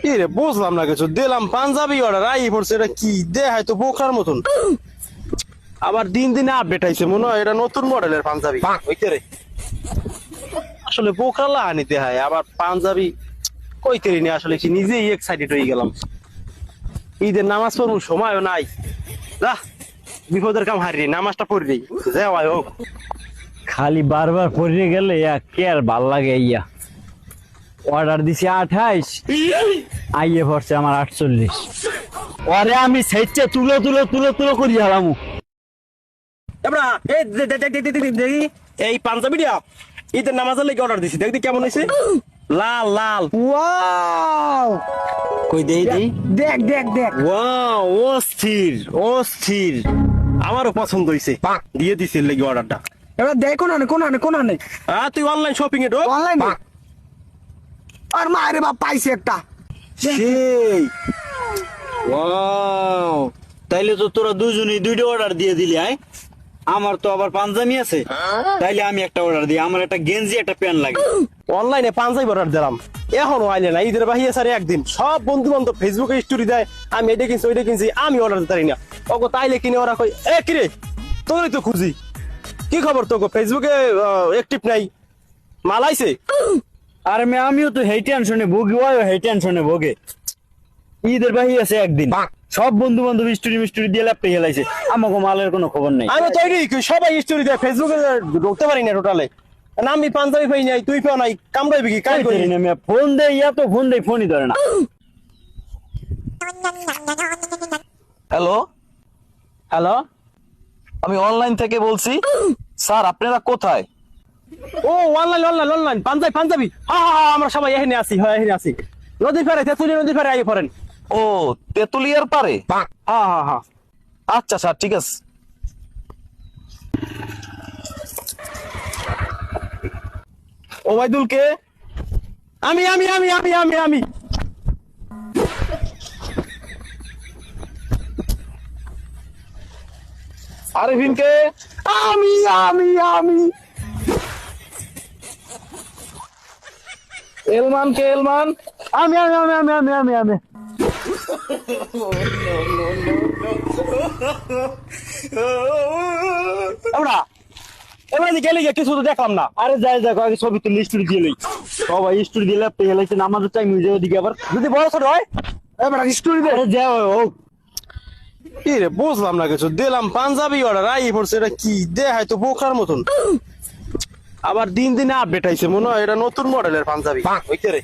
কি রে বুঝলাম না কিছু, দিলাম পাঞ্জাবি অর্ডার আই পড়ছে, এটা কি দেখায় তো বোকার মতন। আবার দিন দিনে আপডেট আইছে, মনে হয় এটা নতুন মডেলের পাঞ্জাবি হইতে রে। আসলে বোকালা আনিতে হয় আবার পাঞ্জাবি কইতে নি, আসলে কি নিজেই এক্সাইটেড হয়ে গেলাম। ঈদের নামাজ পড়বো সময়ও নাই, যা বিপদের কাম হারিয়ে নামাজটা পড়ি যাওয়াই হোক। খালি বারবার পড়ে গেলে কে আর ভাল লাগে। ইয়া অর্ডার দিছি 28, আইয়ে পড়ছে আমার 48। ওরে আমি সাইডটা তুলো তুলো তুলো তুলো করি হারামু। দেখি এই পাঞ্জাবিটা ঈদের নামাজের লেগে অর্ডার দিছি, দেখি কেমন হয়েছে। লাল লাল, ওয়াও, কই দেই দেই, দেখ দেখ দেখ, ওয়াও অস্থির অস্থির, আমারও পছন্দ হয়েছে, দিয়ে দিছি লেগে অর্ডারটা। এবার দেখ কোন আনে তুই অনলাইন শপিং এ ঢোক অনলাইন। আর মায়ের বাপ পাইছে একটা। সেই ওয়াও, তাইলে তো তোরা দুজনেই দুইটা অর্ডার দিয়ে দিলি। আয় আমার তো আবার পাঞ্জাবি আছে, তাইলে আমি একটা অর্ডার দিই। আমার একটা গেঞ্জি একটা প্যান্ট লাগে। অনলাইনে পাঞ্জাবি অর্ডার দিলাম, এখনো আইলে না। ঈদের বাহিয়ে স্যার একদিন সব বন্ধু বান্ধব ফেসবুকে স্টোরি দেয়, আমি এটা কিনছি ওইটা কিনছি, আমি অর্ডার দিতে পারি না। ওগো তাইলে কিনে ওরা কই এ কিরে তোরই তো খুঁজি, কি খবর তোকে ফেসবুকে অ্যাক্টিভ নাই, মাল আইছে। আর আমিও তো হেই টেনশনে ভোগি, ওই হেই টেনশনে ভোগে। ঈদের বাহি আছে একদিন, সব বন্ধু বান্ধব স্টোরি মিস্টোরি দিয়ে ল্যাপটে গেলাইছে, আমাকে মালের কোনো খবর নাই। আমি তো এটাই কই, সবাই স্টোরি দেয় ফেসবুকে, ঢুকতে পারি না টোটালে। না আমি পাঞ্জাবি পাই নাই, তুই পাও নাই, কামড়াইবি কি কাজ করি না। ফোন দেই, এত ফোন দেই, ফোনই ধরে না। হ্যালো হ্যালো, আমি অনলাইন থেকে বলছি স্যার, আপনারা কোথায়? ও online online online Punjabi Punjabi, হ্যাঁ হ্যাঁ হ্যাঁ, আমরা সবাই এখানে আছি, হ্যাঁ এখানে আছি। নদী ফেরে তেতুলি নদী ফেরে আই পড়েন। ও তেতুলিয়ার পারে? হ্যাঁ হ্যাঁ হ্যাঁ, আচ্ছা স্যার, ঠিক আছে। ওবাইদুল কে? আমি আমি আমি আমি আমি আমি আরিফিন কে? আমি আমি আমি এলমান কে? এলমান? আমি আমি আমি আমি আমি আমি আমি আমরা এবার গেলে কিছু তো দেখলাম না। আরে যাই যাক, আগে ছবি তুলি, স্টোরি দিয়ে লই। সবাই স্টোরি দিয়ে ল্যাপটে গেলাইছে, নামাজের টাইম হয়ে যাবে দিকে। আবার যদি বড় ছোট হয় এবার স্টোরি দে। আরে যাও হোক। কি রে বুঝলাম না কিছু, দিলাম পাঞ্জাবি অর্ডার আই পড়ছে, এটা কি দেখায় তো বোকার মতন। আবার দিন দিনে আপডেট আইছে, মনে হয় এটা নতুন মডেলের পাঞ্জাবি হইতে রে।